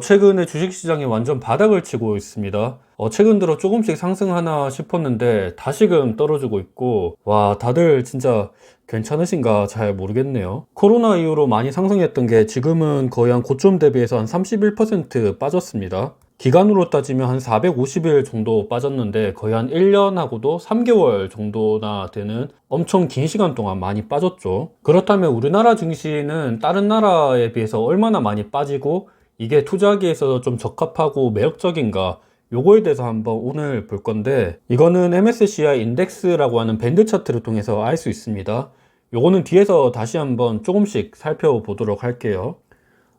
최근에 주식시장이 완전 바닥을 치고 있습니다. 최근 들어 조금씩 상승하나 싶었는데 다시금 떨어지고 있고, 와, 다들 진짜 괜찮으신가 잘 모르겠네요. 코로나 이후로 많이 상승했던 게 지금은 거의 한 고점 대비해서 한 31% 빠졌습니다. 기간으로 따지면 한 450일 정도 빠졌는데 거의 한 1년하고도 3개월 정도나 되는 엄청 긴 시간 동안 많이 빠졌죠. 그렇다면 우리나라 증시는 다른 나라에 비해서 얼마나 많이 빠지고 이게 투자하기에 있어서 좀 적합하고 매력적인가, 요거에 대해서 한번 오늘 볼 건데, 이거는 MSCI 인덱스라고 하는 밴드 차트를 통해서 알 수 있습니다. 요거는 뒤에서 다시 한번 조금씩 살펴보도록 할게요.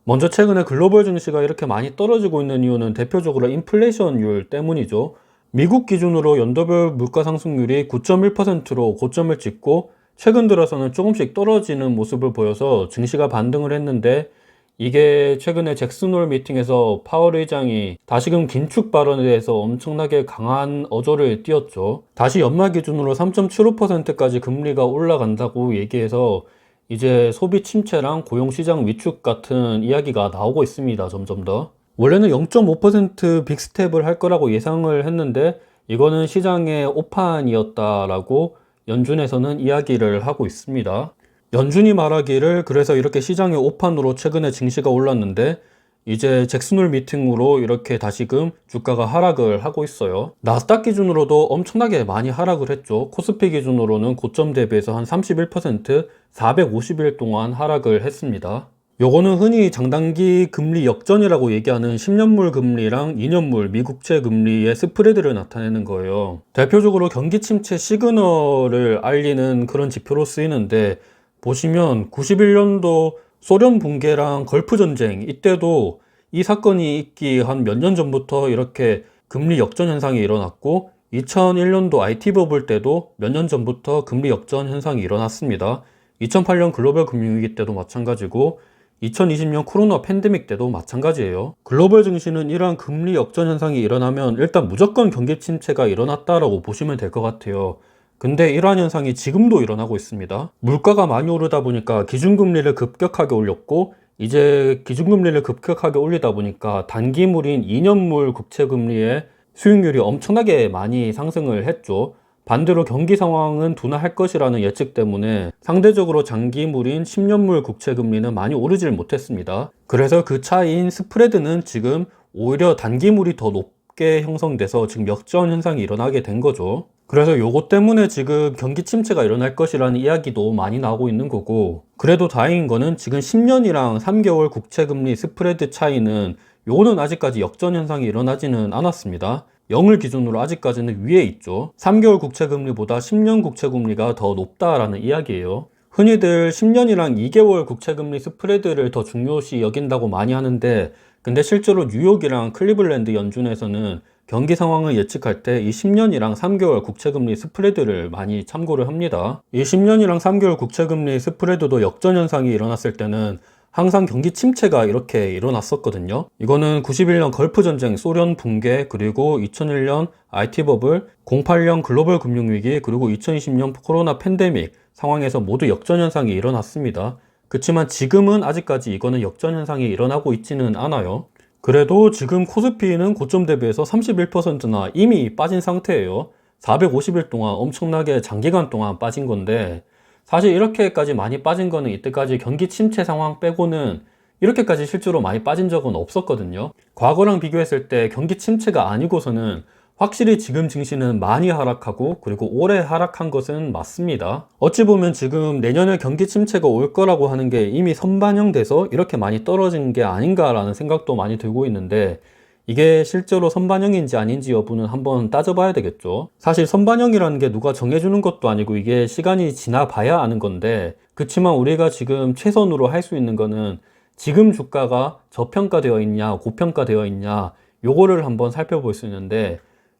먼저 최근에 글로벌 증시가 이렇게 많이 떨어지고 있는 이유는 대표적으로 인플레이션율 때문이죠. 미국 기준으로 연도별 물가 상승률이 9.1%로 고점을 찍고 최근 들어서는 조금씩 떨어지는 모습을 보여서 증시가 반등을 했는데, 이게 최근에 잭슨홀 미팅에서 파월 의장이 다시금 긴축 발언에 대해서 엄청나게 강한 어조를 띄웠죠. 다시 연말 기준으로 3.75%까지 금리가 올라간다고 얘기해서 이제 소비 침체랑 고용 시장 위축 같은 이야기가 나오고 있습니다. 점점 더. 원래는 0.5% 빅스텝을 할 거라고 예상을 했는데, 이거는 시장의 오판이었다라고 연준에서는 이야기를 하고 있습니다. 연준이 말하기를 그래서 이렇게 시장의 오판으로 최근에 증시가 올랐는데, 이제 잭슨홀 미팅으로 이렇게 다시금 주가가 하락을 하고 있어요. 나스닥 기준으로도 엄청나게 많이 하락을 했죠. 코스피 기준으로는 고점 대비해서 한 31%, 450일 동안 하락을 했습니다. 요거는 흔히 장단기 금리 역전이라고 얘기하는 10년물 금리랑 2년물 미국채 금리의 스프레드를 나타내는 거예요. 대표적으로 경기 침체 시그널을 알리는 그런 지표로 쓰이는데, 보시면 91년도 소련 붕괴랑 걸프 전쟁, 이때도 이 사건이 있기 한 몇 년 전부터 이렇게 금리 역전 현상이 일어났고, 2001년도 IT 버블 때도 몇 년 전부터 금리 역전 현상이 일어났습니다. 2008년 글로벌 금융위기 때도 마찬가지고 2020년 코로나 팬데믹 때도 마찬가지예요. 글로벌 증시는 이러한 금리 역전 현상이 일어나면 일단 무조건 경기 침체가 일어났다라고 보시면 될 것 같아요. 근데 이러한 현상이 지금도 일어나고 있습니다. 물가가 많이 오르다 보니까 기준금리를 급격하게 올렸고, 이제 기준금리를 급격하게 올리다 보니까 단기물인 2년물 국채금리의 수익률이 엄청나게 많이 상승을 했죠. 반대로 경기 상황은 둔화할 것이라는 예측 때문에 상대적으로 장기물인 10년물 국채금리는 많이 오르질 못했습니다. 그래서 그 차이인 스프레드는 지금 오히려 단기물이 더 높게 형성돼서 지금 역전 현상이 일어나게 된 거죠. 그래서 요거 때문에 지금 경기 침체가 일어날 것이라는 이야기도 많이 나오고 있는 거고, 그래도 다행인 거는 지금 10년이랑 3개월 국채금리 스프레드 차이는 요거는 아직까지 역전 현상이 일어나지는 않았습니다. 0을 기준으로 아직까지는 위에 있죠. 3개월 국채금리보다 10년 국채금리가 더 높다라는 이야기예요. 흔히들 10년이랑 2개월 국채금리 스프레드를 더 중요시 여긴다고 많이 하는데, 근데 실제로 뉴욕이랑 클리블랜드 연준에서는 경기 상황을 예측할 때 이 10년이랑 3개월 국채금리 스프레드를 많이 참고를 합니다. 이 10년이랑 3개월 국채금리 스프레드도 역전 현상이 일어났을 때는 항상 경기 침체가 이렇게 일어났었거든요. 이거는 91년 걸프 전쟁 소련 붕괴, 그리고 2001년 IT 버블, 08년 글로벌 금융위기, 그리고 2020년 코로나 팬데믹 상황에서 모두 역전 현상이 일어났습니다. 그렇지만 지금은 아직까지 이거는 역전 현상이 일어나고 있지는 않아요. 그래도 지금 코스피는 고점 대비해서 31%나 이미 빠진 상태예요. 450일 동안 엄청나게 장기간 동안 빠진 건데, 사실 이렇게까지 많이 빠진 거는 이때까지 경기 침체 상황 빼고는 이렇게까지 실제로 많이 빠진 적은 없었거든요. 과거랑 비교했을 때 경기 침체가 아니고서는 확실히 지금 증시는 많이 하락하고, 그리고 올해 하락한 것은 맞습니다. 어찌 보면 지금 내년에 경기 침체가 올 거라고 하는 게 이미 선반영돼서 이렇게 많이 떨어진 게 아닌가라는 생각도 많이 들고 있는데, 이게 실제로 선반영인지 아닌지 여부는 한번 따져봐야 되겠죠. 사실 선반영이라는 게 누가 정해주는 것도 아니고 이게 시간이 지나봐야 아는 건데, 그치만 우리가 지금 최선으로 할 수 있는 거는 지금 주가가 저평가되어 있냐 고평가되어 있냐, 요거를 한번 살펴볼 수 있는데,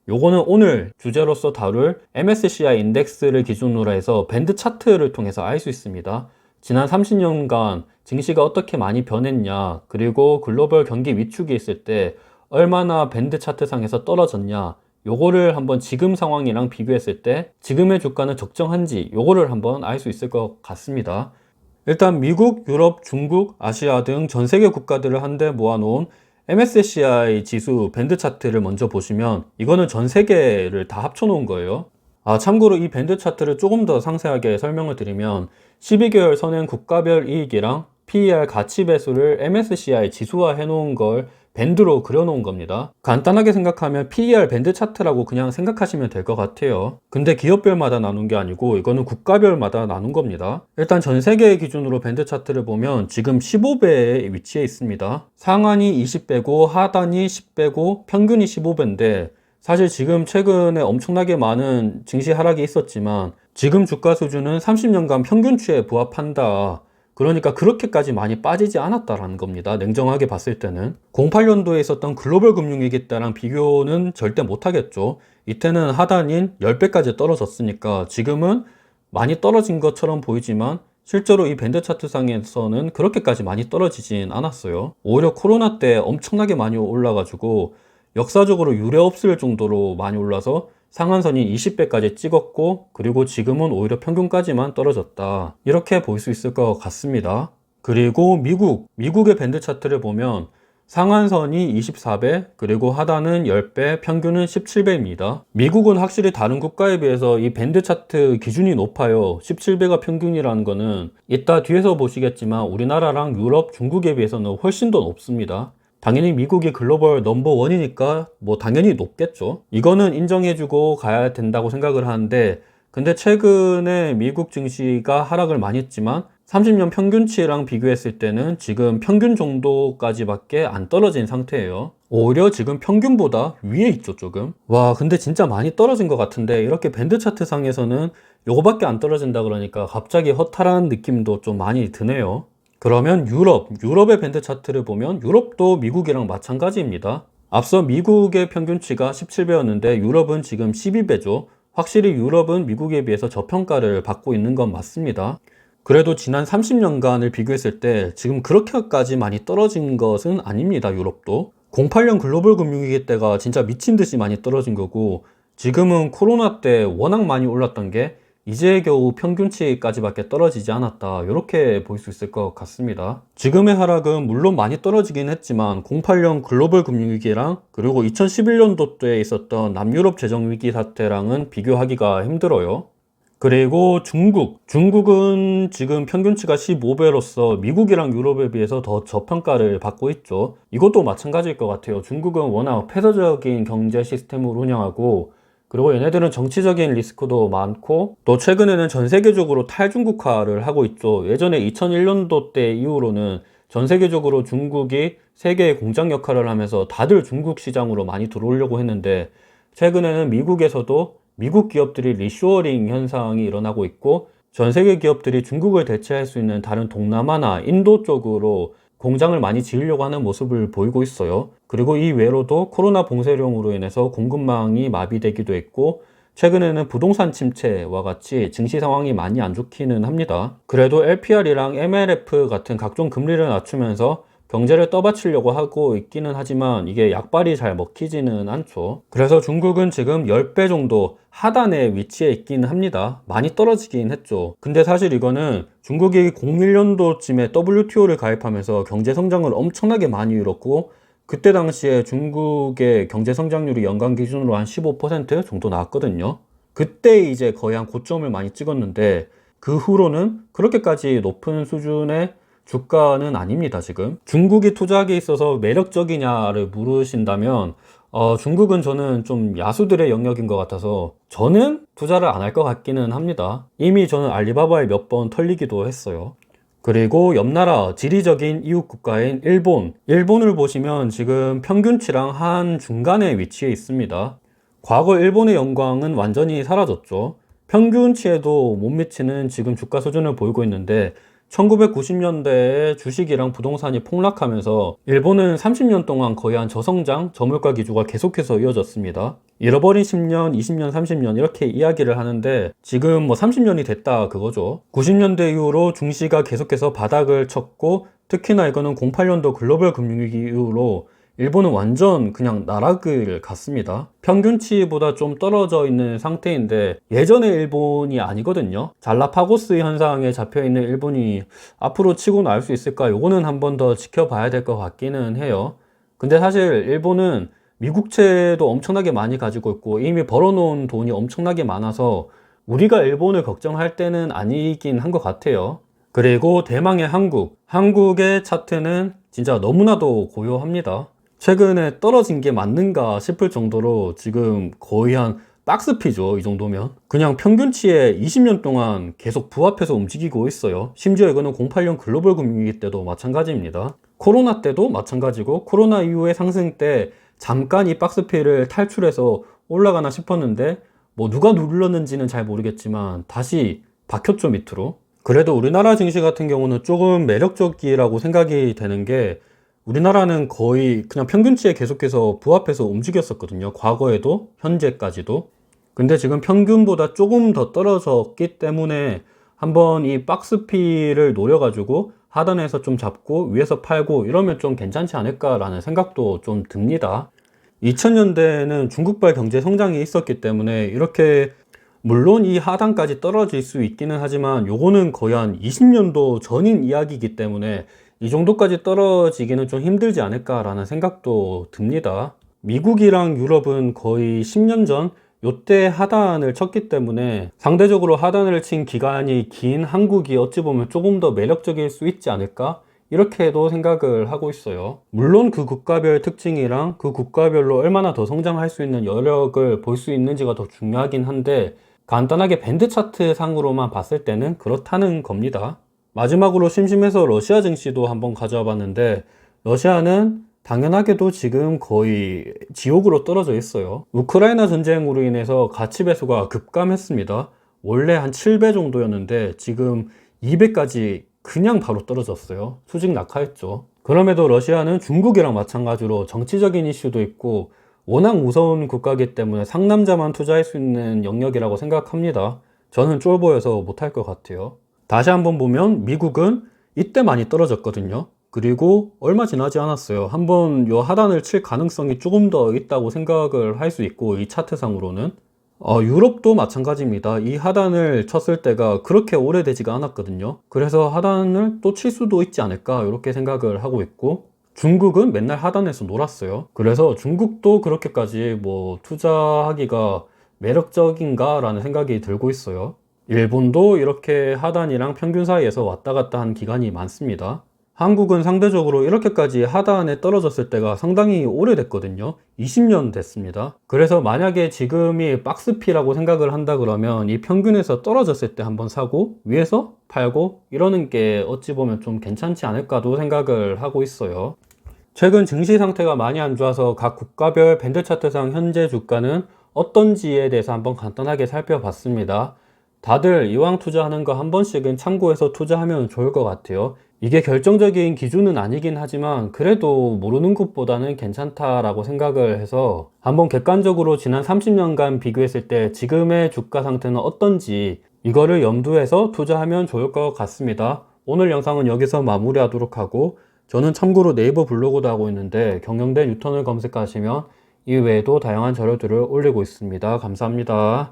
요거는 오늘 주제로서 다룰 MSCI 인덱스를 기준으로 해서 밴드 차트를 통해서 알 수 있습니다. 지난 30년간 증시가 어떻게 많이 변했냐, 그리고 글로벌 경기 위축이 있을 때 얼마나 밴드 차트상에서 떨어졌냐, 요거를 한번 지금 상황이랑 비교했을 때 지금의 주가는 적정한지 요거를 한번 알 수 있을 것 같습니다. 일단 미국, 유럽, 중국, 아시아 등 전 세계 국가들을 한데 모아놓은 MSCI 지수 밴드 차트를 먼저 보시면 이거는 전 세계를 다 합쳐 놓은 거예요. 참고로 이 밴드 차트를 조금 더 상세하게 설명을 드리면 12개월 선행 국가별 이익이랑 PER 가치 배수를 MSCI 지수화 해놓은 걸 밴드로 그려놓은 겁니다. 간단하게 생각하면 PER 밴드 차트라고 그냥 생각하시면 될 것 같아요. 근데 기업별마다 나눈 게 아니고 이거는 국가별마다 나눈 겁니다. 일단 전 세계 기준으로 밴드 차트를 보면 지금 15배에 위치해 있습니다. 상한이 20배고 하단이 10배고 평균이 15배인데 사실 지금 최근에 엄청나게 많은 증시 하락이 있었지만 지금 주가 수준은 30년간 평균치에 부합한다. 그러니까 그렇게까지 많이 빠지지 않았다라는 겁니다. 냉정하게 봤을 때는. 08년도에 있었던 글로벌 금융위기 때랑 비교는 절대 못하겠죠. 이때는 하단인 10배까지 떨어졌으니까 지금은 많이 떨어진 것처럼 보이지만 실제로 이 밴드 차트상에서는 그렇게까지 많이 떨어지진 않았어요. 오히려 코로나 때 엄청나게 많이 올라가지고 역사적으로 유례 없을 정도로 많이 올라서 상한선이 20배까지 찍었고 그리고 지금은 오히려 평균까지만 떨어졌다. 이렇게 볼 수 있을 것 같습니다. 그리고 미국의 밴드 차트를 보면 상한선이 24배, 그리고 하단은 10배, 평균은 17배입니다. 미국은 확실히 다른 국가에 비해서 이 밴드 차트 기준이 높아요. 17배가 평균이라는 거는 이따 뒤에서 보시겠지만 우리나라랑 유럽, 중국에 비해서는 훨씬 더 높습니다. 당연히 미국이 글로벌 넘버원이니까 뭐 당연히 높겠죠. 이거는 인정해주고 가야 된다고 생각을 하는데 근데 최근에 미국 증시가 하락을 많이 했지만 30년 평균치랑 비교했을 때는 지금 평균 정도까지밖에 안 떨어진 상태예요. 오히려 지금 평균보다 위에 있죠, 조금. 와, 근데 진짜 많이 떨어진 것 같은데 이렇게 밴드 차트 상에서는 요거밖에 안 떨어진다 그러니까 갑자기 허탈한 느낌도 좀 많이 드네요. 그러면 유럽의 밴드 차트를 보면 유럽도 미국이랑 마찬가지입니다. 앞서 미국의 평균치가 17배였는데 유럽은 지금 12배죠. 확실히 유럽은 미국에 비해서 저평가를 받고 있는 건 맞습니다. 그래도 지난 30년간을 비교했을 때 지금 그렇게까지 많이 떨어진 것은 아닙니다. 유럽도. 08년 글로벌 금융위기 때가 진짜 미친 듯이 많이 떨어진 거고 지금은 코로나 때 워낙 많이 올랐던 게 이제 겨우 평균치까지밖에 떨어지지 않았다. 이렇게 볼 수 있을 것 같습니다. 지금의 하락은 물론 많이 떨어지긴 했지만 08년 글로벌 금융위기랑 그리고 2011년도 때 있었던 남유럽 재정위기 사태랑은 비교하기가 힘들어요. 그리고 중국은 지금 평균치가 15배로서 미국이랑 유럽에 비해서 더 저평가를 받고 있죠. 이것도 마찬가지일 것 같아요. 중국은 워낙 폐쇄적인 경제 시스템을 운영하고 그리고 얘네들은 정치적인 리스크도 많고 또 최근에는 전 세계적으로 탈중국화를 하고 있죠. 예전에 2001년도 때 이후로는 전 세계적으로 중국이 세계의 공장 역할을 하면서 다들 중국 시장으로 많이 들어오려고 했는데 최근에는 미국에서도 미국 기업들이 리쇼어링 현상이 일어나고 있고 전 세계 기업들이 중국을 대체할 수 있는 다른 동남아나 인도 쪽으로 공장을 많이 지으려고 하는 모습을 보이고 있어요. 그리고 이 외로도 코로나 봉쇄령으로 인해서 공급망이 마비되기도 했고 최근에는 부동산 침체와 같이 증시 상황이 많이 안 좋기는 합니다. 그래도 LPR이랑 MLF 같은 각종 금리를 낮추면서 경제를 떠받치려고 하고 있기는 하지만 이게 약발이 잘 먹히지는 않죠. 그래서 중국은 지금 10배 정도 하단에 위치해 있긴 합니다. 많이 떨어지긴 했죠. 근데 사실 이거는 중국이 01년도쯤에 WTO를 가입하면서 경제 성장을 엄청나게 많이 이뤘고 그때 당시에 중국의 경제 성장률이 연간 기준으로 한 15% 정도 나왔거든요. 그때 이제 거의 한 고점을 많이 찍었는데 그 후로는 그렇게까지 높은 수준의 주가는 아닙니다, 지금. 중국이 투자하기에 있어서 매력적이냐를 물으신다면, 중국은 저는 좀 야수들의 영역인 것 같아서, 저는 투자를 안 할 것 같기는 합니다. 이미 저는 알리바바에 몇 번 털리기도 했어요. 그리고 옆나라 지리적인 이웃 국가인 일본을 보시면 지금 평균치랑 한 중간에 위치해 있습니다. 과거 일본의 영광은 완전히 사라졌죠. 평균치에도 못 미치는 지금 주가 수준을 보이고 있는데 1990년대에 주식이랑 부동산이 폭락하면서 일본은 30년 동안 거의 한 저성장, 저물가 기조가 계속해서 이어졌습니다. 잃어버린 10년, 20년, 30년 이렇게 이야기를 하는데 지금 뭐 30년이 됐다 그거죠. 90년대 이후로 중시가 계속해서 바닥을 쳤고 특히나 이거는 08년도 글로벌 금융위기 이후로 일본은 완전 그냥 나락을 갔습니다. 평균치보다 좀 떨어져 있는 상태인데 예전의 일본이 아니거든요. 잘라파고스 현상에 잡혀있는 일본이 앞으로 치고 나올 수 있을까? 요거는 한 번 더 지켜봐야 될 것 같기는 해요. 근데 사실 일본은 미국채도 엄청나게 많이 가지고 있고 이미 벌어놓은 돈이 엄청나게 많아서 우리가 일본을 걱정할 때는 아니긴 한 것 같아요. 그리고 대망의 한국. 한국의 차트는 진짜 너무나도 고요합니다. 최근에 떨어진 게 맞는가 싶을 정도로 지금 거의 한 박스피죠. 이 정도면. 그냥 평균치에 20년 동안 계속 부합해서 움직이고 있어요. 심지어 이거는 08년 글로벌 금융위기 때도 마찬가지입니다. 코로나 때도 마찬가지고 코로나 이후의 상승 때 잠깐 이 박스피를 탈출해서 올라가나 싶었는데 뭐 누가 눌렀는지는 잘 모르겠지만 다시 박혔죠, 밑으로. 그래도 우리나라 증시 같은 경우는 조금 매력적이라고 생각이 되는 게 우리나라는 거의 그냥 평균치에 계속해서 부합해서 움직였었거든요. 과거에도 현재까지도. 근데 지금 평균보다 조금 더 떨어졌기 때문에 한번 이 박스피를 노려가지고 하단에서 좀 잡고 위에서 팔고 이러면 좀 괜찮지 않을까라는 생각도 좀 듭니다. 2000년대에는 중국발 경제 성장이 있었기 때문에 이렇게 물론 이 하단까지 떨어질 수 있기는 하지만 요거는 거의 한 20년도 전인 이야기이기 때문에 이 정도까지 떨어지기는 좀 힘들지 않을까라는 생각도 듭니다. 미국이랑 유럽은 거의 10년 전 요때 하단을 쳤기 때문에 상대적으로 하단을 친 기간이 긴 한국이 어찌 보면 조금 더 매력적일 수 있지 않을까? 이렇게도 생각을 하고 있어요. 물론 그 국가별 특징이랑 그 국가별로 얼마나 더 성장할 수 있는 여력을 볼 수 있는지가 더 중요하긴 한데 간단하게 밴드 차트 상으로만 봤을 때는 그렇다는 겁니다. 마지막으로 심심해서 러시아 증시도 한번 가져와 봤는데 러시아는 당연하게도 지금 거의 지옥으로 떨어져 있어요. 우크라이나 전쟁으로 인해서 가치 배수가 급감했습니다. 원래 한 7배 정도였는데 지금 2배까지 그냥 바로 떨어졌어요. 수직 낙하했죠. 그럼에도 러시아는 중국이랑 마찬가지로 정치적인 이슈도 있고 워낙 무서운 국가이기 때문에 상남자만 투자할 수 있는 영역이라고 생각합니다. 저는 쫄보여서 못할 것 같아요. 다시 한번 보면 미국은 이때 많이 떨어졌거든요. 그리고 얼마 지나지 않았어요. 한번 요 하단을 칠 가능성이 조금 더 있다고 생각을 할 수 있고 이 차트상으로는 유럽도 마찬가지입니다. 이 하단을 쳤을 때가 그렇게 오래되지가 않았거든요. 그래서 하단을 또 칠 수도 있지 않을까 이렇게 생각을 하고 있고 중국은 맨날 하단에서 놀았어요. 그래서 중국도 그렇게까지 뭐 투자하기가 매력적인가 라는 생각이 들고 있어요. 일본도 이렇게 하단이랑 평균 사이에서 왔다 갔다 한 기간이 많습니다. 한국은 상대적으로 이렇게까지 하단에 떨어졌을 때가 상당히 오래됐거든요. 20년 됐습니다. 그래서 만약에 지금이 박스피라고 생각을 한다 그러면 이 평균에서 떨어졌을 때 한번 사고 위에서 팔고 이러는 게 어찌 보면 좀 괜찮지 않을까도 생각을 하고 있어요. 최근 증시 상태가 많이 안 좋아서 각 국가별 밴드 차트상 현재 주가는 어떤지에 대해서 한번 간단하게 살펴봤습니다. 다들 이왕 투자하는 거 한 번씩은 참고해서 투자하면 좋을 것 같아요. 이게 결정적인 기준은 아니긴 하지만 그래도 모르는 것보다는 괜찮다라고 생각을 해서 한번 객관적으로 지난 30년간 비교했을 때 지금의 주가 상태는 어떤지 이거를 염두해서 투자하면 좋을 것 같습니다. 오늘 영상은 여기서 마무리하도록 하고 저는 참고로 네이버 블로그도 하고 있는데 경영대 뉴턴을 검색하시면 이 외에도 다양한 자료들을 올리고 있습니다. 감사합니다.